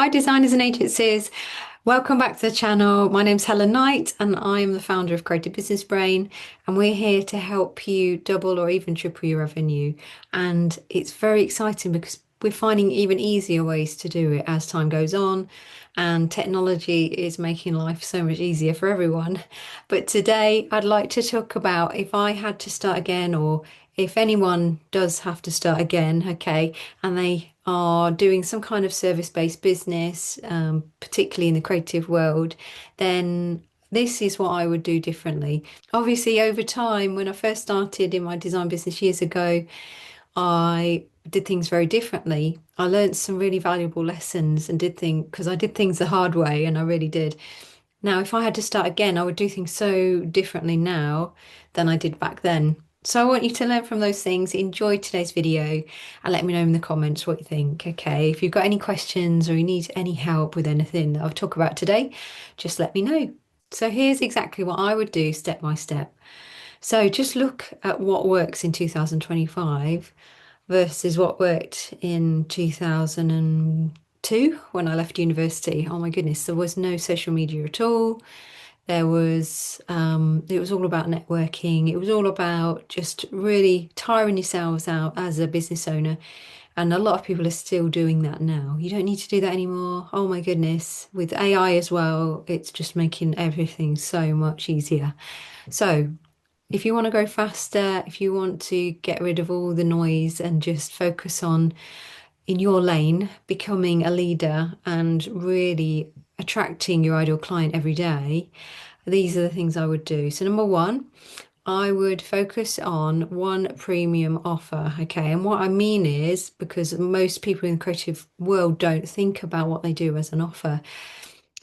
Hi, designers and agencies. Welcome back to the channel. My name's Helen Knight, and I am the founder of Creative Business Brain. And we're here to help you double or even triple your revenue. And it's very exciting because we're finding even easier ways to do it as time goes on. And technology is making life so much easier for everyone. But today, I'd like to talk about if I had to start again, or if anyone does have to start again, okay, and they are doing some kind of service-based business, particularly in the creative world, then this is what I would do differently. Obviously, over time, when I first started in my design business years ago, I did things very differently. I learned some really valuable lessons and did things because I did things the hard way, and I really did. Now, if I had to start again, I would do things so differently now than I did back then. So I want you to learn from those things, enjoy today's video, and let me know in the comments what you think. Okay, if you've got any questions or you need any help with anything that I've talked about today, just let me know. So here's exactly what I would do step by step. So just look at what works in 2025 versus what worked in 2002 when I left university. Oh my goodness, there was no social media at all. It was all about networking. It was all about just really tiring yourselves out as a business owner. And a lot of people are still doing that now. You don't need to do that anymore. Oh my goodness. With AI as well, it's just making everything so much easier. So if you want to go faster, if you want to get rid of all the noise and just focus on in your lane, becoming a leader and really attracting your ideal client every day, these are the things I would do. So, number one, I would focus on one premium offer. Okay. And what I mean is because most people in the creative world don't think about what they do as an offer.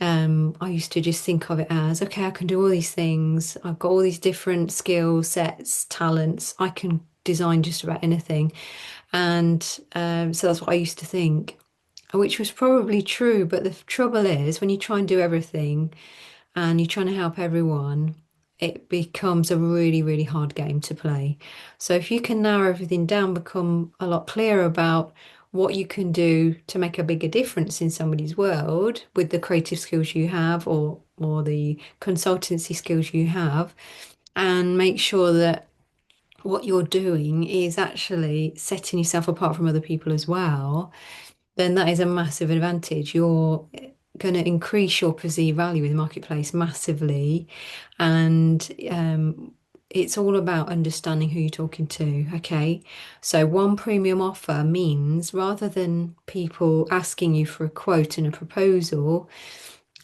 I used to just think of it as, okay, I can do all these things. I've got all these different skill sets, talents. I can design just about anything. And so that's what I used to think, which was probably true. But the trouble is, when you try and do everything and you're trying to help everyone, it becomes a really, really hard game to play. So if you can narrow everything down, become a lot clearer about what you can do to make a bigger difference in somebody's world with the creative skills you have or the consultancy skills you have, and make sure that what you're doing is actually setting yourself apart from other people as well, then that is a massive advantage. You're going to increase your perceived value in the marketplace massively. And it's all about understanding who you're talking to. Okay. So, one premium offer means rather than people asking you for a quote and a proposal,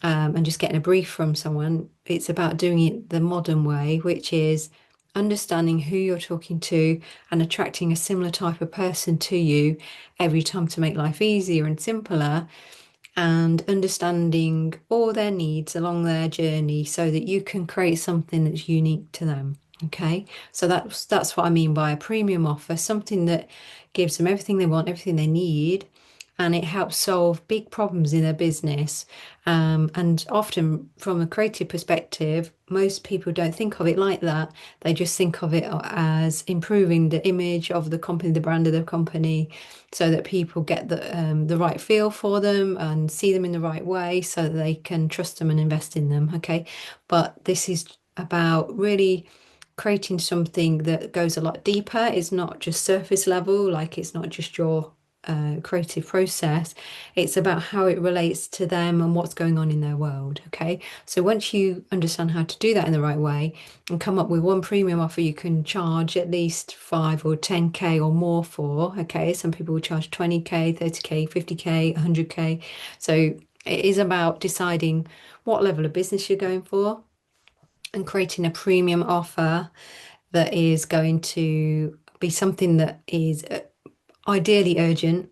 and just getting a brief from someone, it's about doing it the modern way, which is understanding who you're talking to and attracting a similar type of person to you every time to make life easier and simpler, and understanding all their needs along their journey so that you can create something that's unique to them. Okay, so that's what I mean by a premium offer, something that gives them everything they want, everything they need, and it helps solve big problems in their business. And often, from a creative perspective, most people don't think of it like that. They just think of it as improving the image of the company, the brand of the company, so that people get the right feel for them and see them in the right way, so that they can trust them and invest in them. Okay, but this is about really creating something that goes a lot deeper. It's not just surface level, like it's not just your creative process. It's about how it relates to them and what's going on in their world. Okay. So once you understand how to do that in the right way and come up with one premium offer you can charge at least 5 or 10K or more for. Okay. Some people will charge 20K, 30K, 50K, 100K. So it is about deciding what level of business you're going for and creating a premium offer that is going to be something that is ideally urgent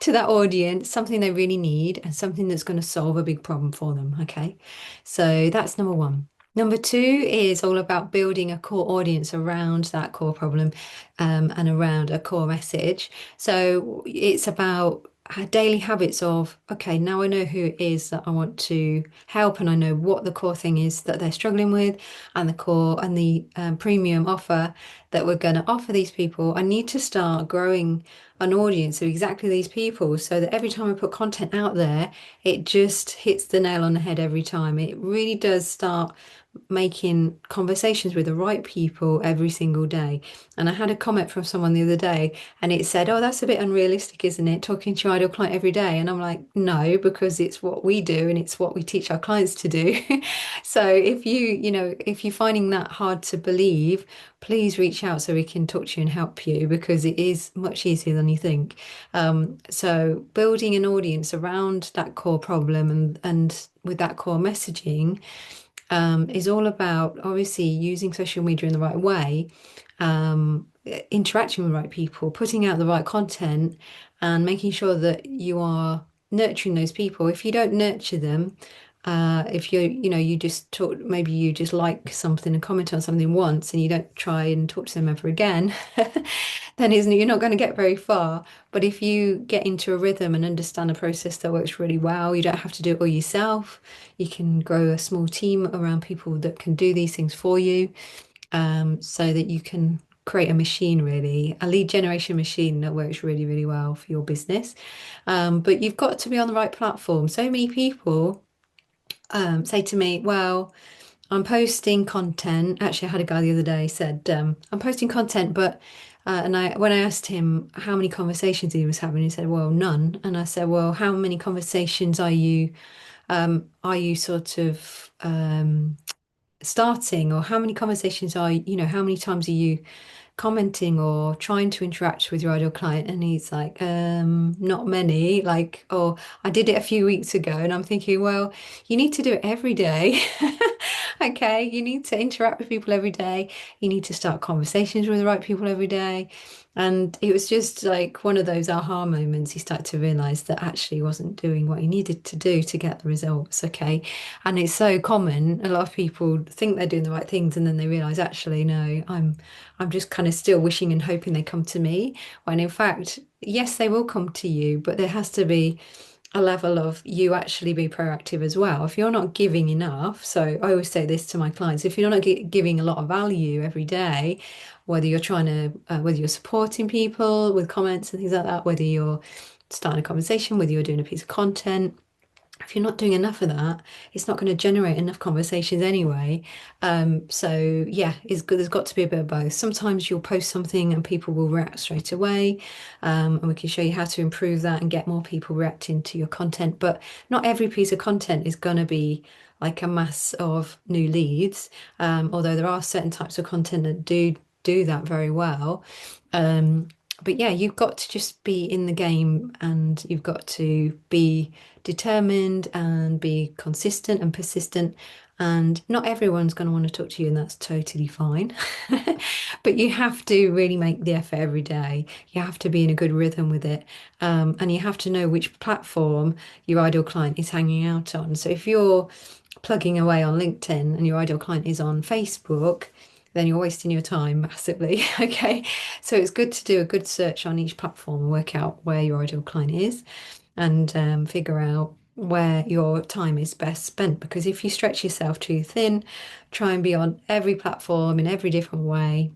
to that audience, something they really need, and something that's going to solve a big problem for them. Okay. So that's number one. Number two is all about building a core audience around that core problem, and around a core message. So it's about daily habits of, okay, now I know who it is that I want to help, and I know what the core thing is that they're struggling with, and the core and the premium offer that we're going to offer these people. I need to start growing an audience of exactly these people so that every time I put content out there, it just hits the nail on the head every time. It really does start making conversations with the right people every single day. And I had a comment from someone the other day and it said, "Oh, that's a bit unrealistic, isn't it? Talking to your ideal client every day." And I'm like, "No, because it's what we do and it's what we teach our clients to do." So if you're finding that hard to believe, please reach out so we can talk to you and help you because it is much easier than you think. So building an audience around that core problem and with that core messaging is all about obviously using social media in the right way, interacting with the right people, putting out the right content, and making sure that you are nurturing those people. If you don't nurture them, if you just talk, maybe you just like something and comment on something once and you don't try and talk to them ever again, then isn't you're not going to get very far. But if you get into a rhythm and understand a process that works really well, you don't have to do it all yourself. You can grow a small team around people that can do these things for you, so that you can create a machine, really, a lead generation machine that works really, really well for your business. But you've got to be on the right platform. So many people say to me, well, I'm posting content. Actually, I had a guy the other day said, I'm posting content, but and I when I asked him how many conversations he was having, he said, well, none. And I said, well, how many conversations are you sort of starting, or how many conversations how many times are you commenting or trying to interact with your ideal client? And he's like, not many, like, or I did it a few weeks ago. And I'm thinking, well, you need to do it every day. Okay, you need to interact with people every day. You need to start conversations with the right people every day. And it was just like one of those aha moments. He started to realize that actually he wasn't doing what he needed to do to get the results. Okay. And it's so common. A lot of people think they're doing the right things and then they realize actually, no, I'm just kind of still wishing and hoping they come to me. When in fact, yes, they will come to you, but there has to be a level of you actually be proactive as well. If you're not giving enough, so I always say this to my clients, if you're not giving a lot of value every day, whether you're supporting people with comments and things like that, whether you're starting a conversation, whether you're doing a piece of content, if you're not doing enough of that, it's not going to generate enough conversations anyway. So yeah, it's good. There's got to be a bit of both. Sometimes you'll post something and people will react straight away, and we can show you how to improve that and get more people reacting to your content. But not every piece of content is going to be like a mass of new leads, although there are certain types of content that do that very well. Um, but yeah, you've got to just be in the game and you've got to be determined and be consistent and persistent. And not everyone's going to want to talk to you, and that's totally fine. But you have to really make the effort every day. You have to be in a good rhythm with it. And you have to know which platform your ideal client is hanging out on. So if you're plugging away on LinkedIn and your ideal client is on Facebook, then you're wasting your time massively. Okay. So it's good to do a good search on each platform and work out where your ideal client is and figure out where your time is best spent. Because if you stretch yourself too thin, try and be on every platform in every different way,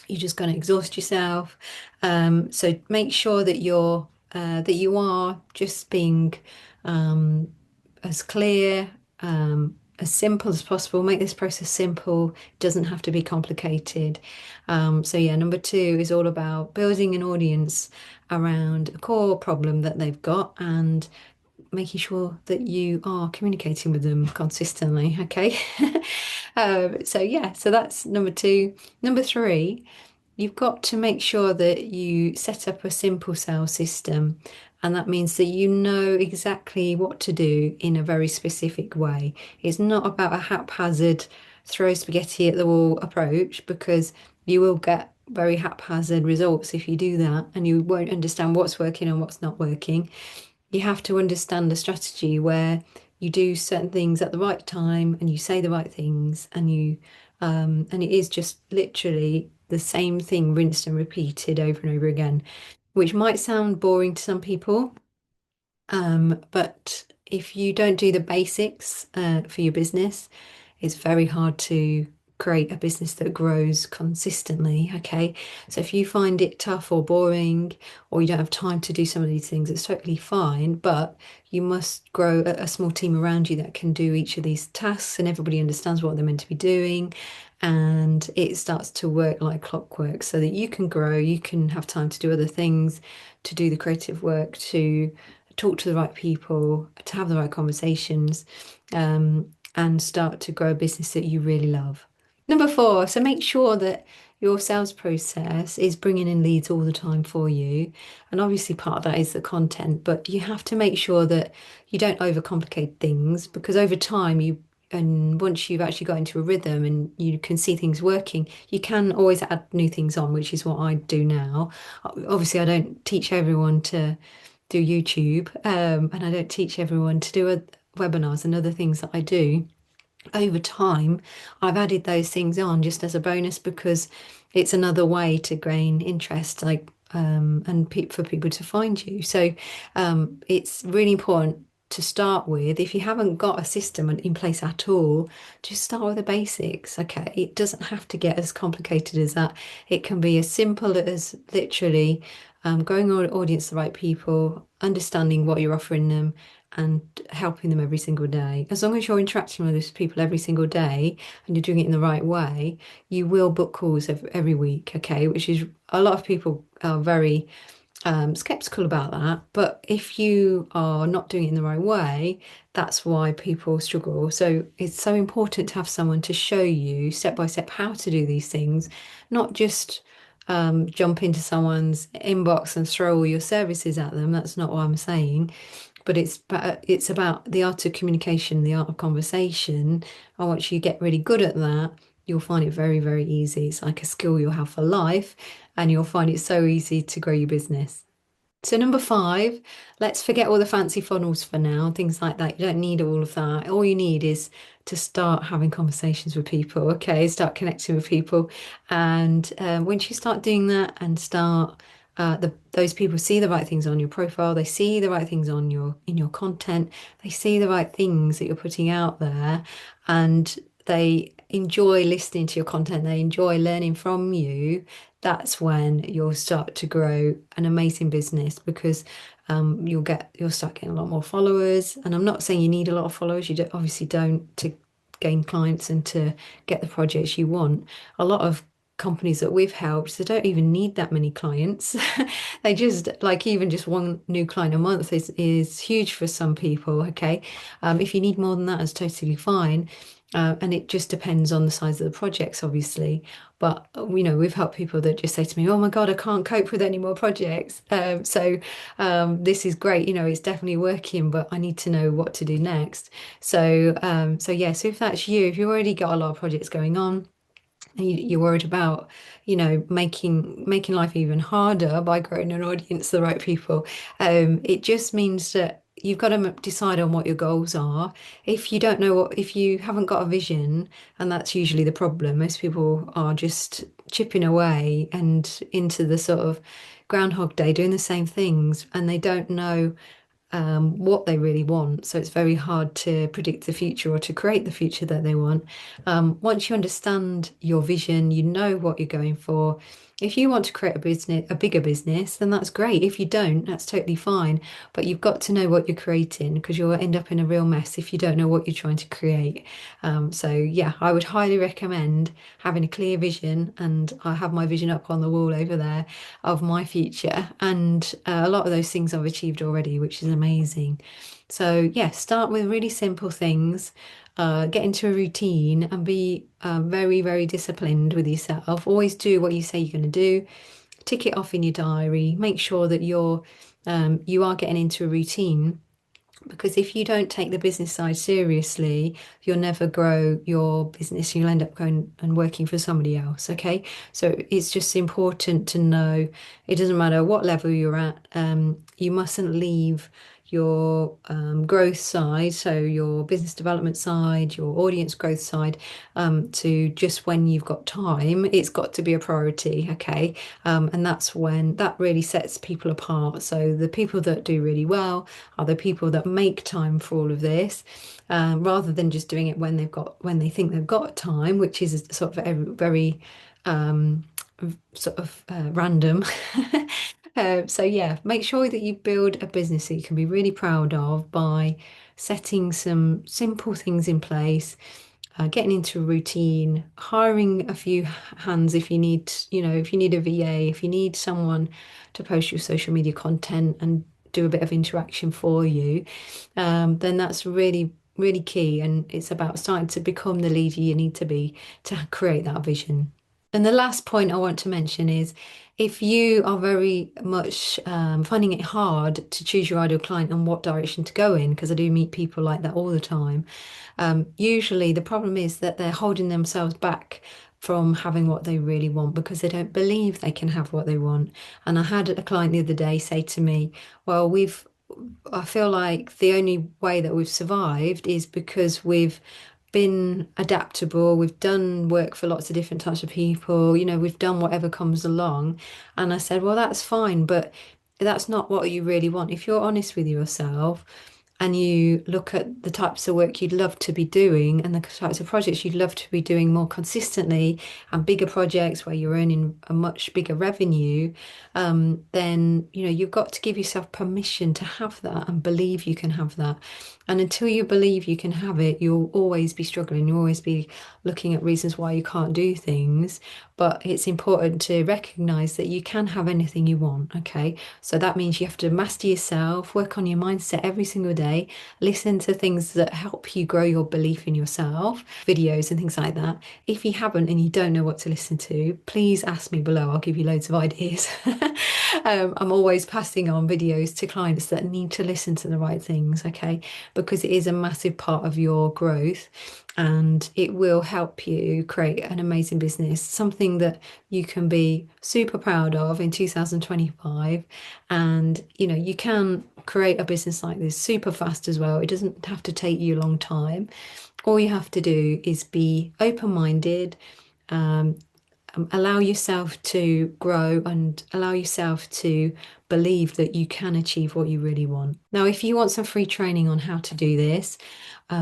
you're just going to exhaust yourself. So make sure that you are just being um, as clear, as simple as possible. Make this process simple. It doesn't have to be complicated. So yeah, number two is all about building an audience around a core problem that they've got and making sure that you are communicating with them consistently. Okay. So yeah, so that's number two. Number three, you've got to make sure that you set up a simple sales system. And that means that you know exactly what to do in a very specific way. It's not about a haphazard throw spaghetti at the wall approach because you will get very haphazard results if you do that and you won't understand what's working and what's not working. You have to understand a strategy where you do certain things at the right time and you say the right things and it is just literally the same thing rinsed and repeated over and over again, which might sound boring to some people, but if you don't do the basics for your business, it's very hard to create a business that grows consistently. Okay. So if you find it tough or boring, or you don't have time to do some of these things, it's totally fine. But you must grow a small team around you that can do each of these tasks and everybody understands what they're meant to be doing. And it starts to work like clockwork so that you can grow, you can have time to do other things, to do the creative work, to talk to the right people, to have the right conversations, and start to grow a business that you really love. Number four, so make sure that your sales process is bringing in leads all the time for you. And obviously, part of that is the content, but you have to make sure that you don't overcomplicate things because over time, and once you've actually got into a rhythm and you can see things working, you can always add new things on, which is what I do now. Obviously, I don't teach everyone to do YouTube, and I don't teach everyone to do webinars and other things that I do. Over time, I've added those things on just as a bonus because it's another way to gain interest, like and pe for people to find you. So it's really important to start with. If you haven't got a system in place at all, just start with the basics. Okay, it doesn't have to get as complicated as that. It can be as simple as literally growing our audience, the right people, understanding what you're offering them and helping them every single day. As long as you're interacting with those people every single day and you're doing it in the right way, you will book calls every week, okay? Which is a lot of people are very skeptical about that. But if you are not doing it in the right way, that's why people struggle. So it's so important to have someone to show you step by step how to do these things, not just jump into someone's inbox and throw all your services at them. That's not what I'm saying, but it's about the art of communication, the art of conversation. And once you get really good at that, you'll find it very, very easy. It's like a skill you'll have for life, and you'll find it so easy to grow your business. So number five, let's forget all the fancy funnels for now, things like that. You don't need all of that. All you need is to start having conversations with people, okay? Start connecting with people. And once you start doing that and start those people see the right things on your profile, they see the right things on your content, they see the right things that you're putting out there, and they enjoy listening to your content, they enjoy learning from you. That's when you'll start to grow an amazing business because you'll start getting a lot more followers. And I'm not saying you need a lot of followers, obviously don't to gain clients and to get the projects you want. A lot of companies that we've helped, they don't even need that many clients. They just like even just one new client a month is huge for some people. Okay. If you need more than that, it's totally fine. And it just depends on the size of the projects, obviously. But we've helped people that just say to me, "Oh my God, I can't cope with any more projects." So this is great. It's definitely working, but I need to know what to do next. So yeah. So if that's you, if you've already got a lot of projects going on, and you're worried about, making life even harder by growing an audience, the right people. It just means that you've got to decide on what your goals are. If you haven't got a vision, and that's usually the problem, most people are just chipping away and into the sort of Groundhog Day, doing the same things, and they don't know what they really want. So it's very hard to predict the future or to create the future that they want. Once you understand your vision, you know what you're going for. If you want to create a bigger business, then that's great. If you don't, that's totally fine. But you've got to know what you're creating because you'll end up in a real mess if you don't know what you're trying to create. So yeah, I would highly recommend having a clear vision, and I have my vision up on the wall over there of my future. And a lot of those things I've achieved already, which is amazing. So, yeah, start with really simple things, get into a routine and be very, very disciplined with yourself. Always do what you say you're going to do. Tick it off in your diary. Make sure that you are getting into a routine because if you don't take the business side seriously, you'll never grow your business. You'll end up going and working for somebody else. Okay. So it's just important to know it doesn't matter what level you're at. You mustn't leave your growth side, so your business development side, your audience growth side, to just when you've got time, it's got to be a priority, okay? And that's when that really sets people apart. So the people that do really well are the people that make time for all of this, rather than just doing it when they think they've got time, which is sort of very um, random. So yeah, make sure that you build a business that you can be really proud of by setting some simple things in place, getting into a routine, hiring a few hands if you need, if you need a VA, if you need someone to post your social media content and do a bit of interaction for you, then that's really, really key. And it's about starting to become the leader you need to be to create that vision. And the last point I want to mention is if you are very much finding it hard to choose your ideal client and what direction to go in, because I do meet people like that all the time, usually the problem is that they're holding themselves back from having what they really want because they don't believe they can have what they want. And I had a client the other day say to me, well, I feel like the only way that we've survived is because we've been adaptable. We've done work for lots of different types of people. We've done whatever comes along. And I said, well, that's fine, but that's not what you really want. If you're honest with yourself and you look at the types of work you'd love to be doing and the types of projects you'd love to be doing more consistently and bigger projects where you're earning a much bigger revenue, then you've got to give yourself permission to have that and believe you can have that. And until you believe you can have it, you'll always be struggling. You'll always be looking at reasons why you can't do things. But it's important to recognize that you can have anything you want, okay? So that means you have to master yourself, work on your mindset every single day, listen to things that help you grow your belief in yourself, videos and things like that. If you haven't and you don't know what to listen to, please ask me below. I'll give you loads of ideas. I'm always passing on videos to clients that need to listen to the right things, okay? Because it is a massive part of your growth and it will help you create an amazing business, something that you can be super proud of in 2025. And you can create a business like this super fast as well. It doesn't have to take you a long time. All you have to do is be open-minded, um, allow yourself to grow and allow yourself to believe that you can achieve what you really want. Now, if you want some free training on how to do this,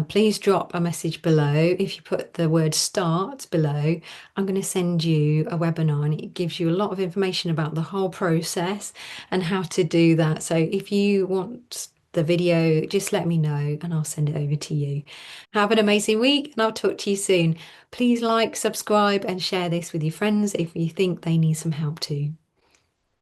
please drop a message below. If you put the word start below, I'm going to send you a webinar and it gives you a lot of information about the whole process and how to do that. So if you want the video, just let me know and I'll send it over to you. Have an amazing week and I'll talk to you soon. Please like, subscribe, and share this with your friends if you think they need some help too.